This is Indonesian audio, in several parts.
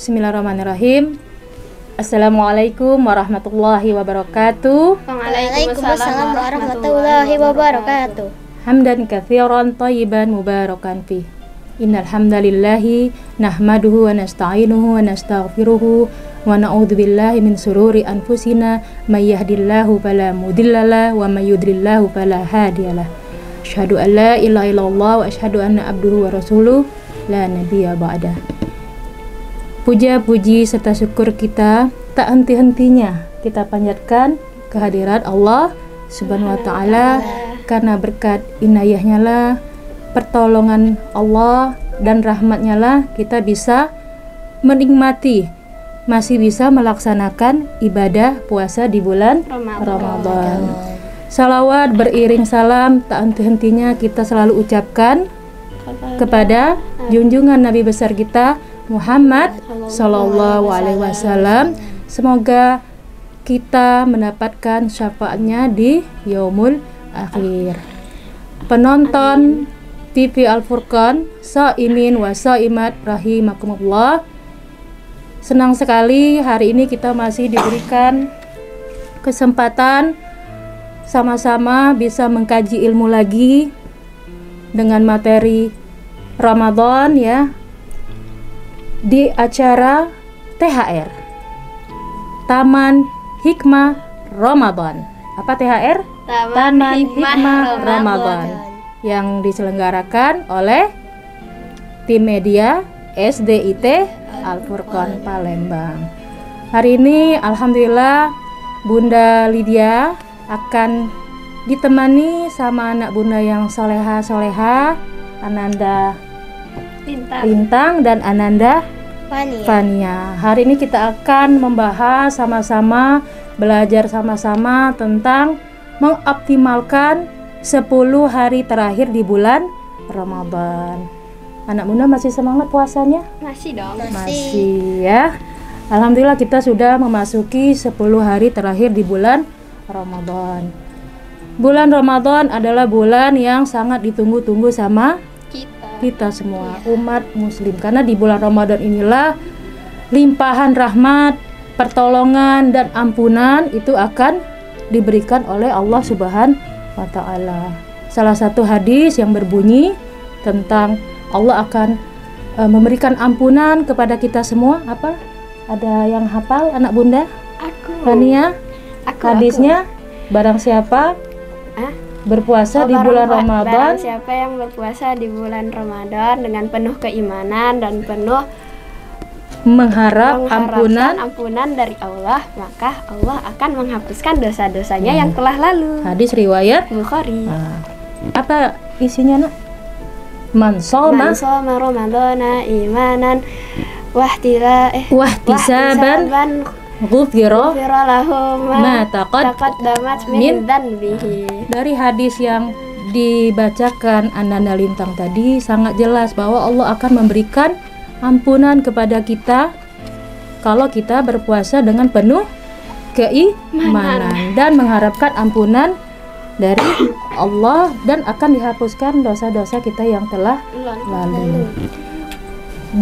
Bismillahirrahmanirrahim. Assalamualaikum warahmatullahi wabarakatuh. Waalaikumsalam warahmatullahi wabarakatuh. Hamdan katsiran thayyiban mubarakan fi. Innal hamdalillahi nahmaduhu wa nasta'inuhu wa nastaghfiruhu wa na'udzu billahi min sururi anfusina may yahdihillahu fala mudhillalah wa may yudhlillahu fala hadiyalah. Asyhadu an la ilaha illallah wa asyhadu anna abduhu wa rasuluh la nabiyya ba'da. Puja-puji serta syukur kita tak henti-hentinya kita panjatkan kehadirat Allah Subhanahu wa taala, karena berkat inayahnya lah, pertolongan Allah dan rahmatnya lah kita bisa menikmati, masih bisa melaksanakan ibadah puasa di bulan Ramadan. Salawat beriring salam tak henti-hentinya kita selalu ucapkan kepada junjungan Nabi besar kita Muhammad Sallallahu Alaihi Wasallam. Semoga kita mendapatkan syafaatnya di Yaumul Akhir. Penonton TV Al Furqan, shaimin wa shaimat rahimakumullah. Senang sekali hari ini kita masih diberikan kesempatan sama-sama bisa mengkaji ilmu lagi dengan materi Ramadan ya, di acara THR Taman Hikmah Ramadan. Apa THR? Taman Hikmah Ramadan yang diselenggarakan oleh tim media SDIT Al Furqan Palembang. Hari ini alhamdulillah Bunda Lydia akan ditemani sama anak bunda yang soleha Ananda Lintang dan Ananda Fania. Hari ini kita akan membahas sama-sama, belajar sama-sama tentang mengoptimalkan 10 hari terakhir di bulan Ramadan. Anak bunda masih semangat puasanya? Masih dong. Masih ya. Alhamdulillah kita sudah memasuki 10 hari terakhir di bulan Ramadan. Bulan Ramadan adalah bulan yang sangat ditunggu-tunggu sama kita semua umat muslim, karena di bulan Ramadan inilah limpahan rahmat, pertolongan dan ampunan itu akan diberikan oleh Allah Subhanahu wa taala. Salah satu hadis yang berbunyi tentang Allah akan memberikan ampunan kepada kita semua. Apa? Ada yang hafal anak bunda? Aku. Fania? Hadisnya barang siapa berpuasa di bulan Ramadan, barang siapa yang berpuasa di bulan Ramadan dengan penuh keimanan dan penuh mengharap ampunan dari Allah, maka Allah akan menghapuskan dosa-dosanya yang telah lalu. Hadis riwayat Bukhari. Apa isinya nak? Man shoma Ramadana imanan wahtisaban ghufira lahu ma taqaddamat min dzanbihi. Dari hadis yang dibacakan Ananda Lintang tadi sangat jelas bahwa Allah akan memberikan ampunan kepada kita kalau kita berpuasa dengan penuh keimanan dan mengharapkan ampunan dari Allah, dan akan dihapuskan dosa-dosa kita yang telah lalu.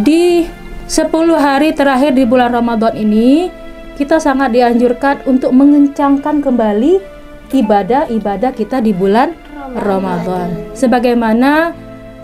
Di 10 hari terakhir di bulan Ramadan ini kita sangat dianjurkan untuk mengencangkan kembali ibadah-ibadah kita di bulan Ramadan. Sebagaimana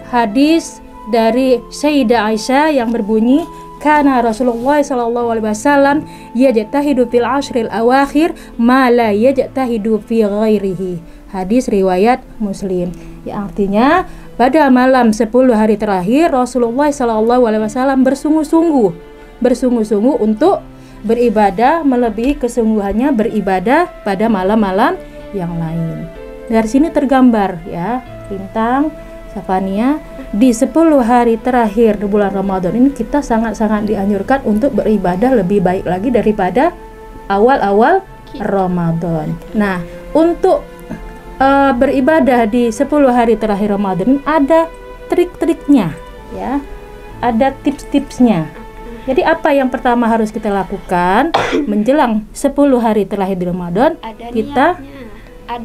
hadis dari Sayyidah Aisyah yang berbunyi, kana Rasulullah sallallahu alaihi wasallam yajtahidu fil ashril awakhir ma la yajtahidu fi ghairihi. Hadis riwayat Muslim. Yang artinya pada malam 10 hari terakhir Rasulullah sallallahu alaihi wasallam bersungguh-sungguh untuk beribadah melebihi kesungguhannya beribadah pada malam-malam yang lain. Dari sini tergambar ya, Lintang, Safania, di 10 hari terakhir di bulan Ramadan ini kita sangat-sangat dianjurkan untuk beribadah lebih baik lagi daripada awal-awal Ramadan. Nah, untuk beribadah di 10 hari terakhir Ramadan ada trik-triknya ya, ada tips-tipsnya. Jadi apa yang pertama harus kita lakukan menjelang 10 hari terakhir di Ramadan?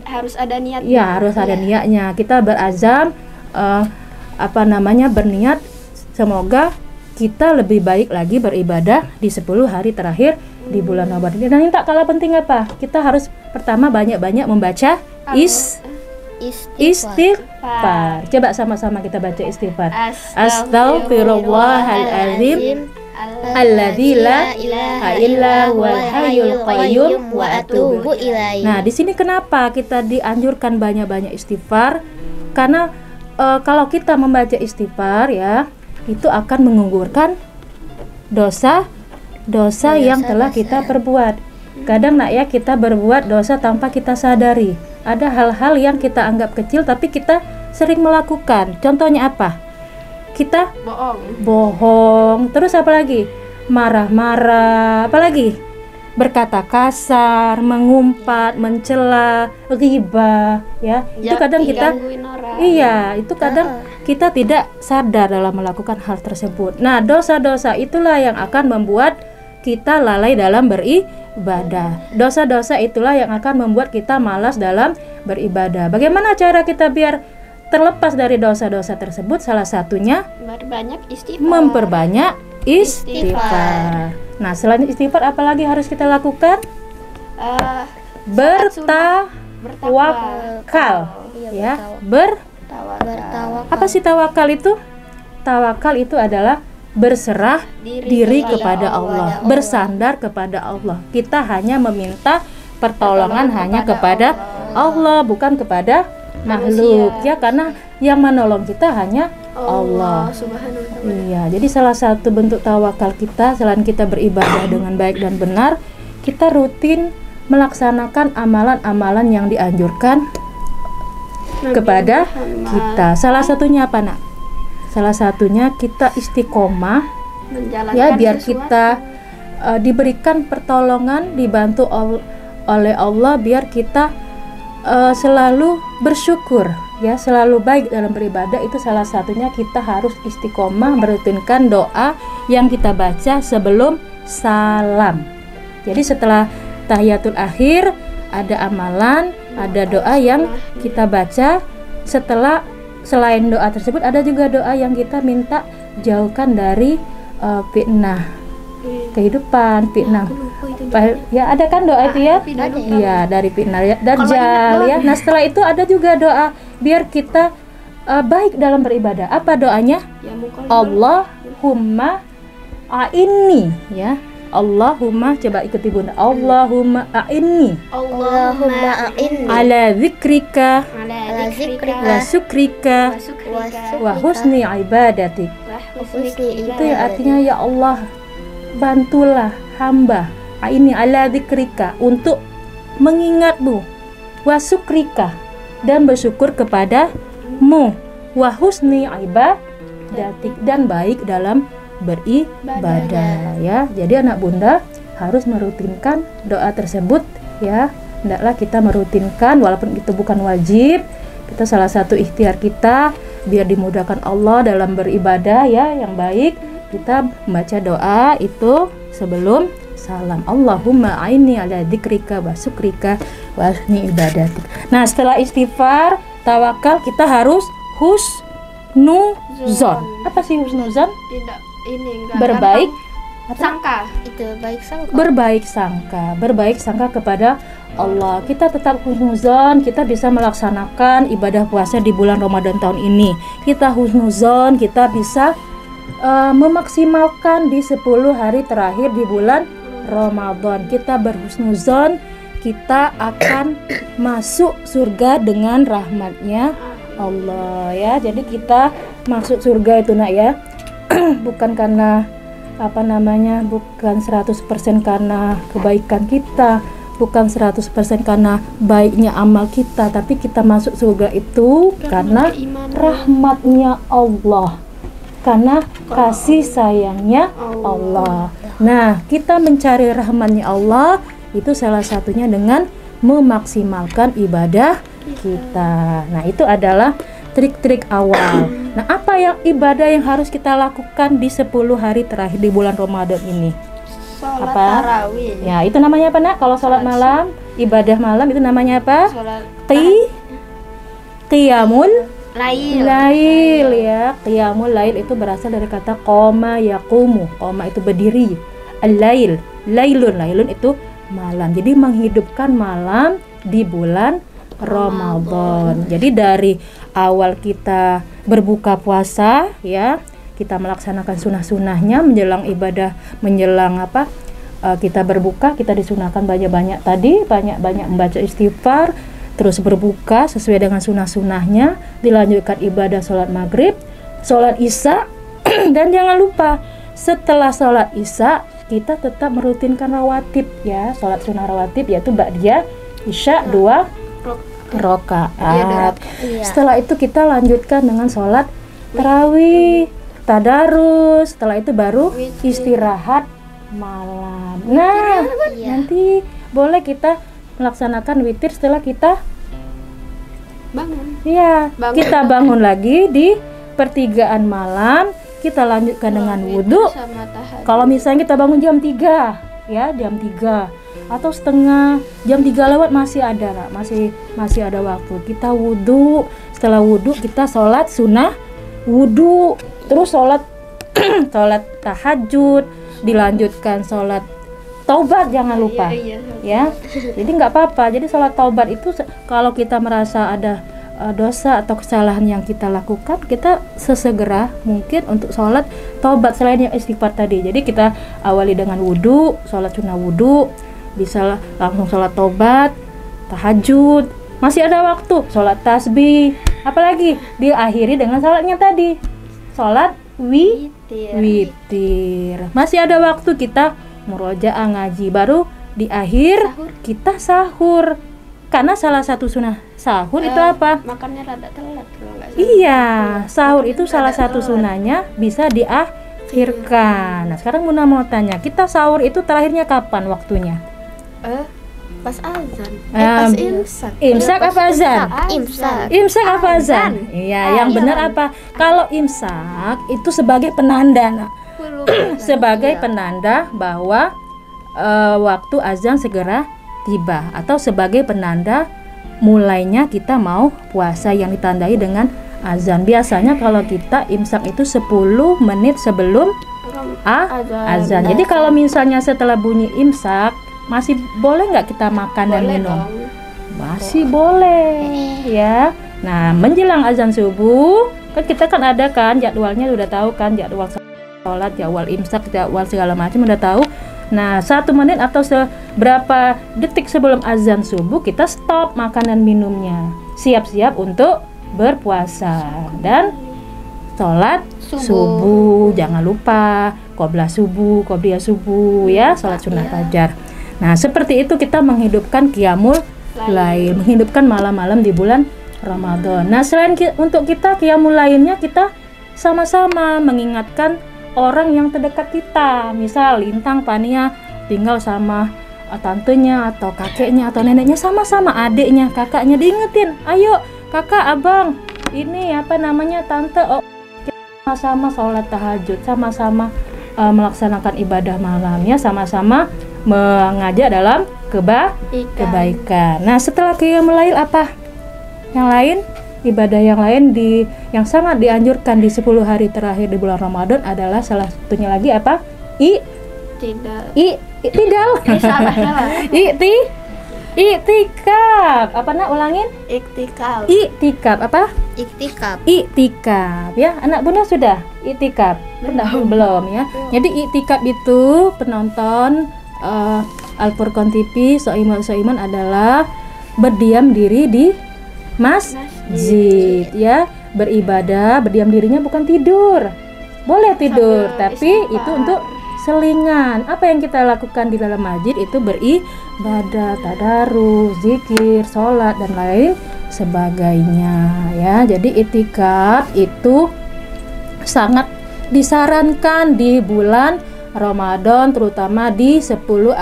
Harus ada niatnya. Ya, harus ada niatnya. Kita berazam berniat semoga kita lebih baik lagi beribadah di 10 hari terakhir di bulan Ramadan ini. Dan yang tak kalah penting apa? Kita harus pertama banyak-banyak membaca istighfar. Coba sama-sama kita baca istighfar. Astaghfirullahaladzim alladzi la ilaha illa huwal hayyul qayyum wa atubu ilaihi. Nah, di sini kenapa kita dianjurkan banyak-banyak istighfar? Karena kalau kita membaca istighfar ya, itu akan menggugurkan dosa yang telah kita perbuat. Kadang nak ya, kita berbuat dosa tanpa kita sadari. Ada hal-hal yang kita anggap kecil tapi kita sering melakukan. Contohnya apa? Kita bohong. Terus apa lagi? Marah-marah. Apa lagi? Berkata kasar, mengumpat, mencela, ghibah, ya. Itu kadang kita itu kadang kita tidak sadar dalam melakukan hal tersebut. Nah, dosa-dosa itulah yang akan membuat kita lalai dalam beribadah. Dosa-dosa itulah yang akan membuat kita malas dalam beribadah. Bagaimana cara kita biar terlepas dari dosa-dosa tersebut? Salah satunya memperbanyak istighfar. Nah, selain istighfar apalagi harus kita lakukan? Bertawakal. Ya, bertawakal. Apa sih tawakal itu? Tawakal itu adalah berserah diri kepada Allah, bersandar kepada Allah. Kita hanya meminta pertolongan hanya kepada Allah, bukan kepada makhluk ya, karena yang menolong kita hanya Allah Subhanahu wa ta'ala. Iya, jadi salah satu bentuk tawakal kita selain kita beribadah dengan baik dan benar, kita rutin melaksanakan amalan-amalan yang dianjurkan kepada kita. Salah satunya apa, Nak? Salah satunya kita istiqomah ya, biar kita diberikan pertolongan, dibantu oleh Allah, biar kita selalu bersyukur ya, selalu baik dalam beribadah. Itu salah satunya kita harus istiqomah merutinkan doa yang kita baca sebelum salam. Jadi setelah tahiyatul akhir ada amalan, ada doa yang kita baca. Selain doa tersebut ada juga doa yang kita minta jauhkan dari fitnah kehidupan, fitnah ya, ada kan doa itu ya? Iya, dari fitnah dajjal ya. Nah, setelah itu ada juga doa biar kita baik dalam beribadah. Apa doanya? Allahumma a'inni ya. Allahumma, coba ikuti Bunda. Allahumma a'inni ala zikrika wa syukrika wa husni ibadatik. Itu ya artinya, ya Allah, bantulah hamba ini ala zikrika, untuk mengingatmu, wa syukrika, dan bersyukur kepadamu, wa husni ibadatik, dan baik dalam beribadah ya. Jadi anak Bunda harus merutinkan doa tersebut ya. Hendaklah kita merutinkan, walaupun itu bukan wajib. Kita salah satu ikhtiar kita biar dimudahkan Allah dalam beribadah ya, yang baik. Kita membaca doa itu sebelum salam. Allahumma aini ala dzikrika wa syukrika wa husni ibadatik. Nah, setelah istighfar, tawakal, kita harus husnuzon. Apa sih husnuzon? Berbaik sangka. Itu berbaik sangka kepada Allah. Kita tetap husnuzon, kita bisa melaksanakan ibadah puasa di bulan Ramadan tahun ini. Kita husnuzon, kita bisa memaksimalkan di 10 hari terakhir di bulan Ramadan. Kita berhusnuzon, kita akan masuk surga dengan rahmatnya Allah ya. Jadi kita masuk surga itu, Nak ya, bukan karena bukan 100% karena kebaikan kita, bukan 100% karena baiknya amal kita, tapi kita masuk surga itu karena rahmatnya Allah, karena kasih sayangnya Allah. Nah, kita mencari rahmatnya Allah itu salah satunya dengan memaksimalkan ibadah kita. Nah, itu adalah trik-trik awal. Nah, apa yang ibadah yang harus kita lakukan di 10 hari terakhir di bulan Ramadan ini? Sholat tarawih. Ya, itu namanya apa, Nak? Kalau sholat malam, ibadah malam itu namanya apa? Qiyamul Lail ya. Qiyamul lail itu berasal dari kata qoma yaqumu. Qoma itu berdiri. Al-lail, lailun itu malam. Jadi menghidupkan malam di bulan Ramadan. Jadi dari awal kita berbuka puasa ya, kita melaksanakan sunah-sunahnya menjelang ibadah, menjelang kita berbuka, kita disunahkan banyak-banyak tadi, banyak-banyak membaca istighfar, terus berbuka sesuai dengan sunah-sunahnya, dilanjutkan ibadah sholat maghrib, sholat isya, dan jangan lupa setelah sholat isya kita tetap merutinkan rawatib ya, sholat sunnah rawatib yaitu ba'diyah isya 2 rakaat. Setelah itu kita lanjutkan dengan sholat tarawih, tadarus, setelah itu baru istirahat malam. Nah, nanti boleh kita melaksanakan witir setelah kita bangun. Iya, kita bangun lagi di pertigaan malam, kita lanjutkan dengan wudhu. Kalau misalnya kita bangun jam 3 ya, jam 3 atau setengah jam 3 lewat masih ada lah, masih ada waktu. Kita wudhu, setelah wudhu kita sholat sunnah wudhu, terus sholat sholat tahajud, dilanjutkan sholat taubat, jangan lupa ya. Jadi nggak apa-apa. Jadi sholat taubat itu kalau kita merasa ada dosa atau kesalahan yang kita lakukan, kita sesegera mungkin untuk sholat taubat selain yang istighfar tadi. Jadi kita awali dengan wudhu, sholat sunnah wudhu, bisa langsung sholat taubat, tahajud, masih ada waktu, sholat tasbih, apalagi diakhiri dengan sholatnya tadi, sholat witir. Masih ada waktu kita murojaah ngaji, baru di akhir kita sahur. Karena salah satu sunnah sahur itu apa? Makannya rada telat kalau nggak salah. Iya, sahur itu salah satu sunnahnya bisa diakhirkan. Nah, sekarang Bunda mau tanya, kita sahur itu terakhirnya kapan waktunya? Pas azan. Pas imsak. Imsak apa azan? Imsak apa azan? Iya, yang benar apa? Kalau imsak itu sebagai penanda, sebagai penanda bahwa waktu azan segera tiba, atau sebagai penanda mulainya kita mau puasa yang ditandai dengan azan. Biasanya kalau kita imsak itu 10 menit sebelum azan. Jadi kalau misalnya setelah bunyi imsak masih boleh nggak kita makan dan minum? Masih boleh ya. Nah, menjelang azan subuh kan kita kan ada kan jadwalnya, udah tahu kan jadwal sholat, jadwal imsak, jadwal segala macam udah tahu. Nah, 1 menit atau seberapa detik sebelum azan subuh kita stop makan dan minumnya, siap-siap untuk berpuasa dan sholat subuh. Jangan lupa qobliyah subuh ya, sholat sunnah fajar. Nah, seperti itu kita menghidupkan qiyamul lail, menghidupkan malam-malam di bulan Ramadan. Nah, selain untuk kita qiyamul lailnya, kita sama-sama mengingatkan orang yang terdekat kita. Misal Lintang Pania tinggal sama tantenya atau kakeknya atau neneknya, sama-sama adiknya, kakaknya, diingetin, ayo kakak, abang, ini tante, kita sama-sama sholat tahajud, sama-sama melaksanakan ibadah malamnya, sama-sama mengajak dalam kebaikan. Nah, setelah qiyamul lail apa yang lain? Ibadah yang lain yang sangat dianjurkan di 10 hari terakhir di bulan Ramadan adalah salah satunya lagi apa? Iktikaf. Apa ulangin? Iktikaf apa? Iktikaf ya. Anak Bunda sudah iktikaf? Belum ya. Jadi iktikaf itu penonton Al-Furqan TV Soiman adalah berdiam diri di masjid ya, beribadah. Berdiam dirinya bukan tidur, boleh tidur tapi itu untuk selingan. Apa yang kita lakukan di dalam masjid itu beribadah, tadarus, zikir, sholat dan lain sebagainya ya. Jadi iktikaf itu sangat disarankan di bulan Ramadan, terutama di 10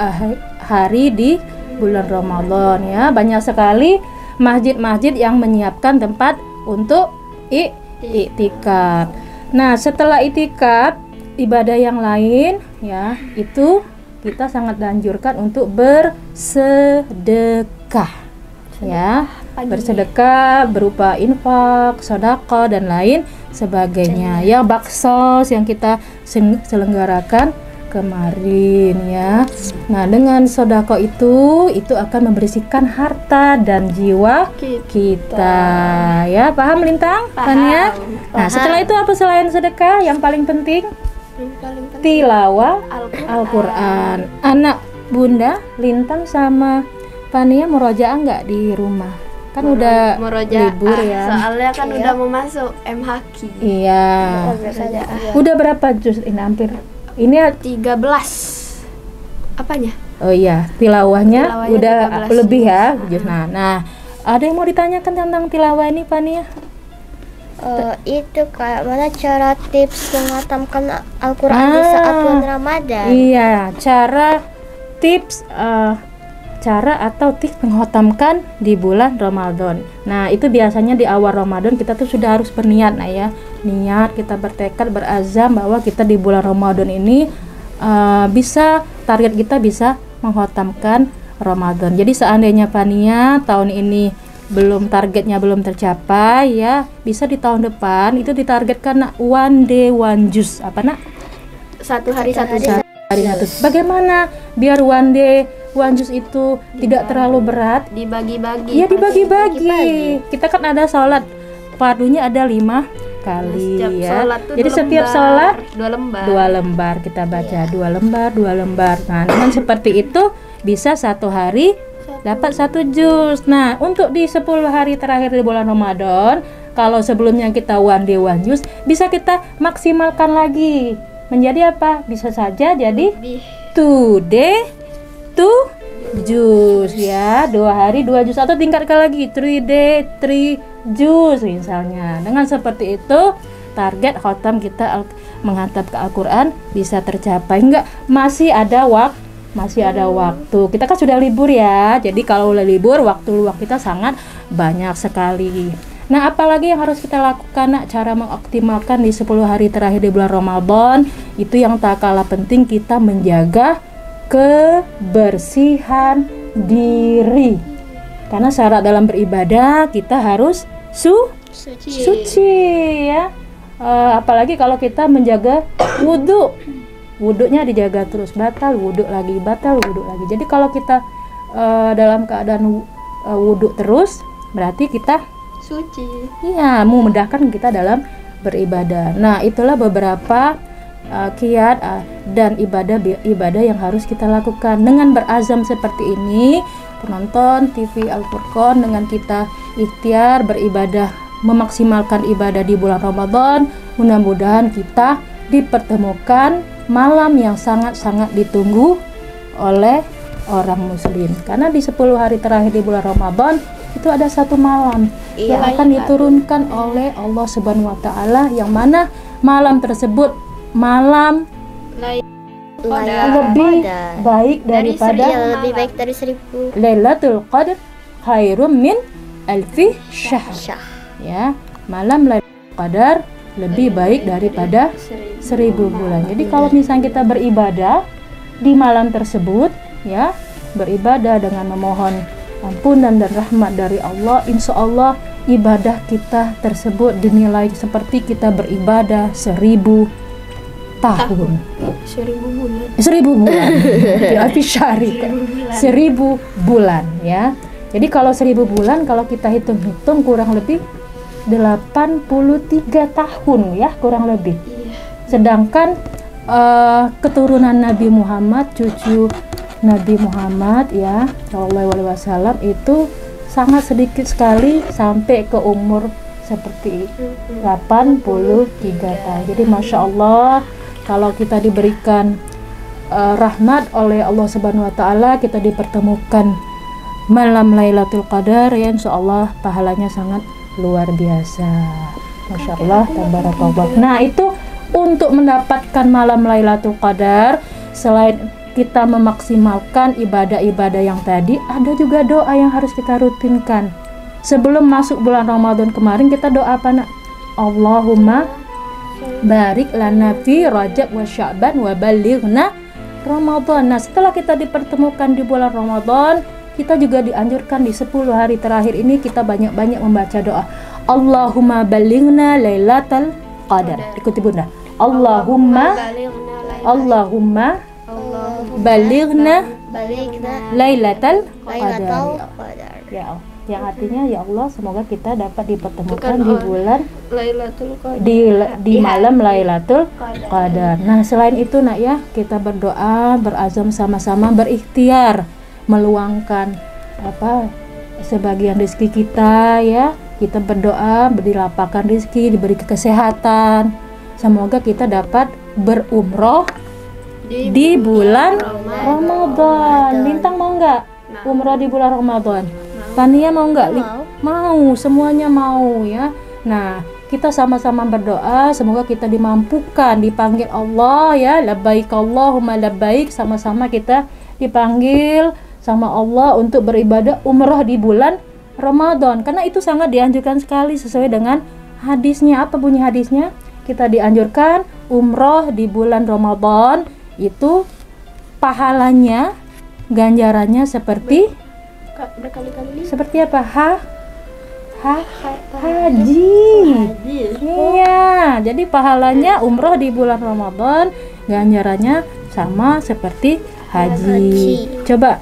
hari di bulan Ramadan ya. Banyak sekali masjid-masjid yang menyiapkan tempat untuk iktikaf. Nah, setelah iktikaf, ibadah yang lain ya, itu kita sangat dianjurkan untuk bersedekah ya. bersedekah berupa infak, sedekah dan lain sebagainya. Ya, baksos yang kita selenggarakan kemarin ya. Nah, dengan sedekah itu akan membersihkan harta dan jiwa kita. Ya, paham Lintang? Tanya. Nah, setelah itu apa selain sedekah yang paling penting? Tilawah Al-Quran. Anak Bunda Lintang sama Fania murojaah nggak di rumah? Kan udah libur ya. Soalnya kan udah mau masuk MHQ. Iya. Udah berapa juz ini hampir? Ini 13. Apanya? Oh iya, tilawahnya udah 13 lebih ya. Nah, ada yang mau ditanyakan tentang tilawah ini, Fania? Itu kayak mana cara tips menghatamkan Al-Quran di saat bulan Ramadan? Iya, cara atau tips menghatamkan di bulan Ramadan. Nah, itu biasanya di awal Ramadan kita tuh sudah harus berniat, nah ya. Niat, kita bertekad, berazam bahwa kita di bulan Ramadan ini target kita bisa menghatamkan Ramadan. Jadi seandainya Fania tahun ini targetnya belum tercapai ya, bisa di tahun depan itu ditargetkan one day one juz. Apa nak? Satu hari satu. Bagaimana biar one day one juz itu tidak terlalu berat? Dibagi-bagi. Ya, dibagi-bagi. Kita kan ada sholat fardunya ada 5 kali ya. Jadi setiap sholat 2 lembar kita baca, 2 lembar. Nah, dengan seperti itu bisa satu hari dapat 1 juz. Nah, untuk di 10 hari terakhir di bulan Ramadan, kalau sebelumnya kita one day one juz, bisa kita maksimalkan lagi. Menjadi apa? Bisa saja jadi 2 day 2 juz ya, 2 hari 2 juz, atau tingkatkan lagi 3 day 3 juz misalnya. Dengan seperti itu target khotam kita menghantam ke Al-Quran bisa tercapai. Enggak, masih ada waktu. Kita kan sudah libur ya. Jadi kalau udah libur, waktu luang kita sangat banyak sekali. Nah, apalagi yang harus kita lakukan, nak? Cara mengoptimalkan di 10 hari terakhir di bulan Ramadan, itu yang tak kalah penting, kita menjaga kebersihan diri. Karena syarat dalam beribadah kita harus suci ya. Apalagi kalau kita menjaga wudhunya dijaga terus, batal wudhu lagi. Jadi kalau kita dalam keadaan wudhu terus, berarti kita suci. Iya, memudahkan kita dalam beribadah. Nah, itulah beberapa kiat dan ibadah yang harus kita lakukan. Dengan berazam seperti ini, penonton TV Al-Furqan, dengan kita ikhtiar beribadah, memaksimalkan ibadah di bulan Ramadan, mudah-mudahan kita dipertemukan malam yang sangat-sangat ditunggu oleh orang muslim. Karena di 10 hari terakhir di bulan Ramadan itu ada 1 malam yang akan diturunkan oleh Allah Subhanahu wa taala, yang mana malam tersebut malam lebih baik daripada lebih baik dari 1000 Lailatul Qadar khairum min alfi syahr. Ya, malam Lailatul Qadar lebih baik daripada 1000 bulan. Jadi kalau misalnya kita beribadah di malam tersebut ya, beribadah dengan memohon ampunan dan rahmat dari Allah, insya Allah ibadah kita tersebut dinilai seperti kita beribadah 1000 tahun. 1000 bulan. Alfi syahri. 1000 bulan ya. Jadi kalau 1000 bulan, kalau kita hitung-hitung kurang lebih 83 tahun ya, kurang lebih. Sedangkan keturunan Nabi Muhammad, cucu Nabi Muhammad ya Shallallahu Alaihi Wasallam, itu sangat sedikit sekali sampai ke umur seperti 83 tahun. Jadi Masya Allah, kalau kita diberikan rahmat oleh Allah Subhanahu wa taala, kita dipertemukan malam Lailatul Qadar ya, insya Allah pahalanya sangat luar biasa. Masya Allah, tabarakallah. Nah, itu untuk mendapatkan malam Lailatul Qadar, selain kita memaksimalkan ibadah-ibadah yang tadi, ada juga doa yang harus kita rutinkan. Sebelum masuk bulan Ramadan kemarin, kita doa apa nak? Allahumma barik lana fi Rajab wa Sya'ban wa balighna Ramadan. Nah, setelah kita dipertemukan di bulan Ramadan, kita juga dianjurkan di 10 hari terakhir ini kita banyak-banyak membaca doa. Allahumma balighna lailatal qadar. Ikuti Bunda. Allahumma balighna lailatal qadar. Ya Allah. Yang artinya ya Allah, semoga kita dapat dipertemukan di bulan Lailatul Qadar, di malam Lailatul Qadar. Nah, selain itu nak ya, kita berdoa, berazam sama-sama, berikhtiar meluangkan sebagian rezeki kita ya. Kita berdoa, dilapangkan rezeki, diberi kesehatan. Semoga kita dapat berumroh di bulan Ramadan. Lintang mau nggak umroh di bulan Ramadan? Tania mau nggak? Mau, semuanya mau ya. Nah, kita sama-sama berdoa semoga kita dimampukan, dipanggil Allah ya, labbaik Allahumma labbaik, sama-sama kita dipanggil sama Allah untuk beribadah umrah di bulan Ramadan, karena itu sangat dianjurkan sekali sesuai dengan hadisnya. Apa bunyi hadisnya? Kita dianjurkan umrah di bulan Ramadan, itu pahalanya, ganjarannya seperti berkali-kali. Seperti apa? Haji. Iya, jadi pahalanya umroh di bulan Ramadan, ganjarannya sama seperti haji. Coba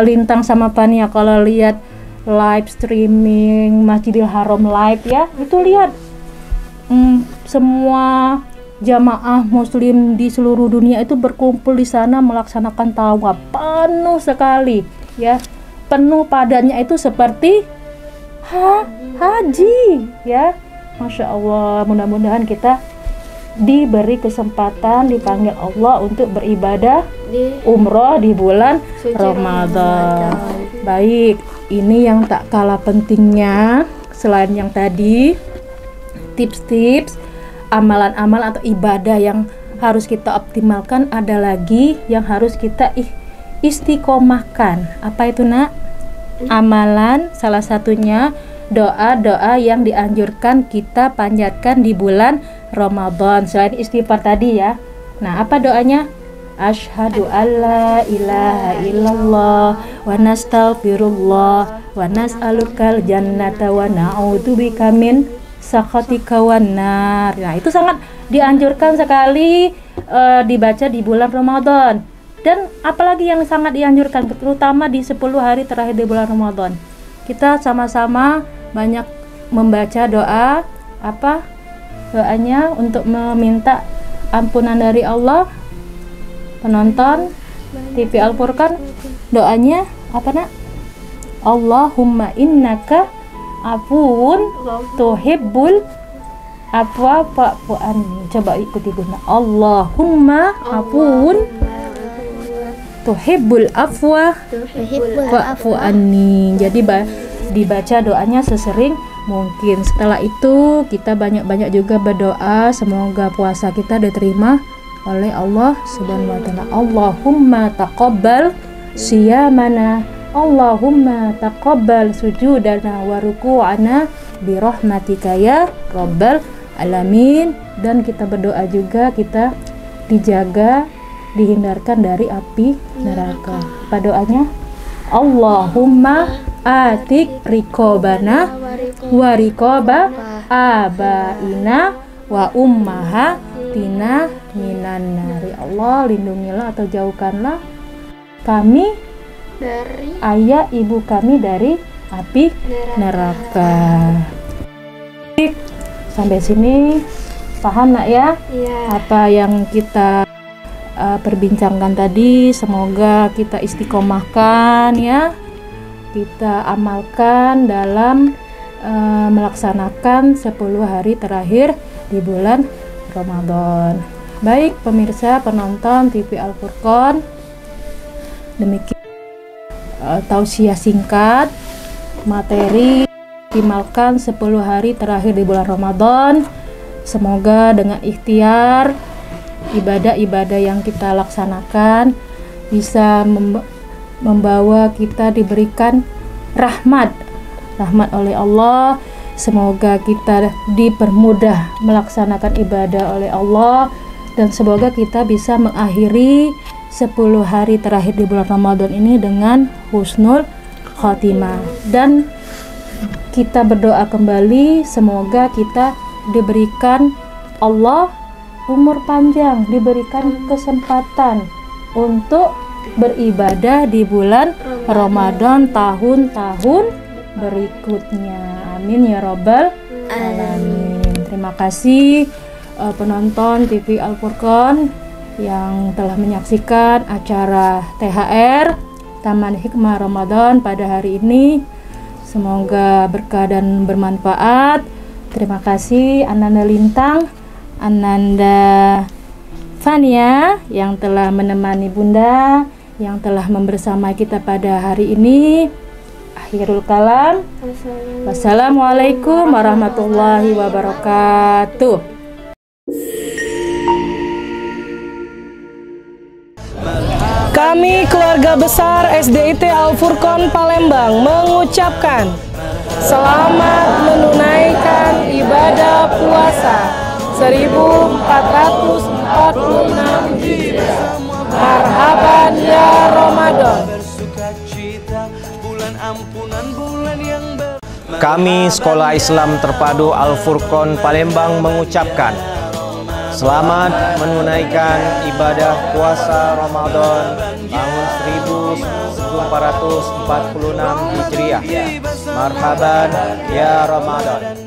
Lintang sama Pania kalau lihat live streaming Masjidil Haram live ya, itu lihat semua jamaah muslim di seluruh dunia itu berkumpul di sana melaksanakan tawaf, penuh sekali ya. Penuh padannya itu seperti haji ya. Masya Allah, mudah-mudahan kita diberi kesempatan, dipanggil Allah untuk beribadah umroh di bulan Ramadan. Baik, ini yang tak kalah pentingnya selain yang tadi, tips-tips amalan-amalan atau ibadah yang harus kita optimalkan, ada lagi yang harus kita istiqomahkan. Apa itu nak? Amalan, salah satunya doa-doa yang dianjurkan kita panjatkan di bulan Ramadan selain istighfar tadi ya. Nah, apa doanya? Asyhadu alla ilaha illallah wa nastaghfirullah wa nas'alukal jannata wa na'udzubika min sakhatika wan nar. Nah, itu sangat dianjurkan sekali dibaca di bulan Ramadan. Dan apalagi yang sangat dianjurkan, terutama di 10 hari terakhir di bulan Ramadan, kita sama-sama banyak membaca doa. Apa doanya? Untuk meminta ampunan dari Allah. Penonton TV Al-Furqan, doanya apa nak? Allahumma innaka afuun tuhibbul afwa fa'fu anni. Coba ikuti Bunda. Allahumma afuun tuhibbul afwa fa'fu anni. Jadi dibaca doanya sesering mungkin. Setelah itu kita banyak-banyak juga berdoa semoga puasa kita diterima oleh Allah Subhanahu wa taala. Allahumma taqabbal siyamana, Allahumma taqabbal sujudana wa ruku'ana bi rahmatika ya rabbal alamin. Dan kita berdoa juga kita dijaga, dihindarkan dari api neraka. Apa doanya? Allahumma atik rikobana wa rikoba abaina wa ummahatina minan nari. Allah, lindungilah atau jauhkanlah kami dari ayah ibu kami dari api neraka. Sampai sini paham nak ya? Iya. Apa yang kita perbincangkan tadi, semoga kita istiqomahkan ya, kita amalkan dalam melaksanakan 10 hari terakhir di bulan Ramadan. Baik pemirsa penonton TV Al-Furqan, demikian tausiah singkat materi optimalkan 10 hari terakhir di bulan Ramadan. Semoga dengan ikhtiar ibadah-ibadah yang kita laksanakan bisa membawa kita diberikan rahmat oleh Allah. Semoga kita dipermudah melaksanakan ibadah oleh Allah, dan semoga kita bisa mengakhiri 10 hari terakhir di bulan Ramadan ini dengan husnul khotimah. Dan kita berdoa kembali semoga kita diberikan Allah umur panjang, diberikan kesempatan untuk beribadah di bulan Ramadan tahun-tahun berikutnya. Amin ya robbal alamin. Terima kasih penonton TV Al Furqon yang telah menyaksikan acara THR Taman Hikmah Ramadan pada hari ini. Semoga berkah dan bermanfaat. Terima kasih Ananda Lintang, Ananda Fania yang telah menemani Bunda, yang telah membersama kita pada hari ini. Akhirul kalam. Wassalamualaikum warahmatullahi wabarakatuh. Kami keluarga besar SDIT Al Furqon Palembang mengucapkan selamat menunaikan ibadah puasa 1446 Hijriah. Marhaban ya Ramadan. Kami Sekolah Islam Terpadu Al Furqon Palembang mengucapkan selamat menunaikan ibadah puasa Ramadan tahun 1446 Hijriah. Marhaban ya Ramadan.